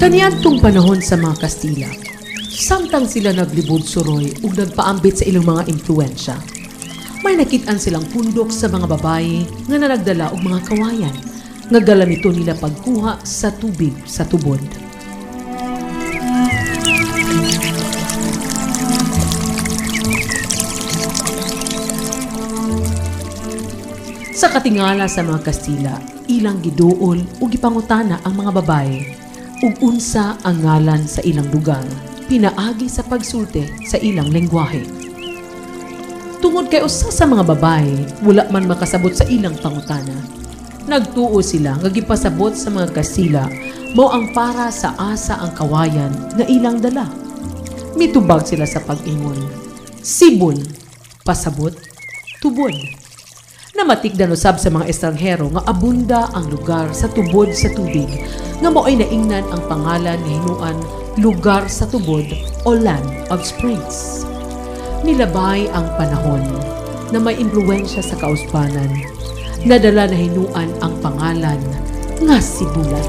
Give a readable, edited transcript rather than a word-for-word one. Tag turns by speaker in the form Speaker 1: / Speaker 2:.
Speaker 1: Kaniadtong panahon sa mga Kastila, samtang sila naglibod suroy ug nagpaambit sa ilang mga impluwensya, may nakit-an silang pundok sa mga babaye nga nagdala og mga kawayan nga galamito nila pagkuha sa tubig sa tubod. Sa katingala sa mga Kastila, ilang giduol ug gipangutana ang mga babaye ug unsa ang ngalan sa ilang lugar, pinaagi sa pagsulti sa ilang lengguwahe. Tungod kay usa sa mga babaye wala man makasabot sa ilang pangutana, nagtuo sila nga gipasabot sa mga Kastila mao ang para sa asa ang kawayan nga ilang dala. Mitubag sila sa pag-ingon, sibol, pasabot, tubod. Namatikdan usab sa mga estranghero nga abunda ang lugar sa tubod sa tubig nga mao'y naingnan ang pangalan nga hinuan lugar sa tubod o Land of Springs. Nilabay ang panahon na may impluwensya sa kausbanan, nadala na hinuan ang pangalan nga Sibulan.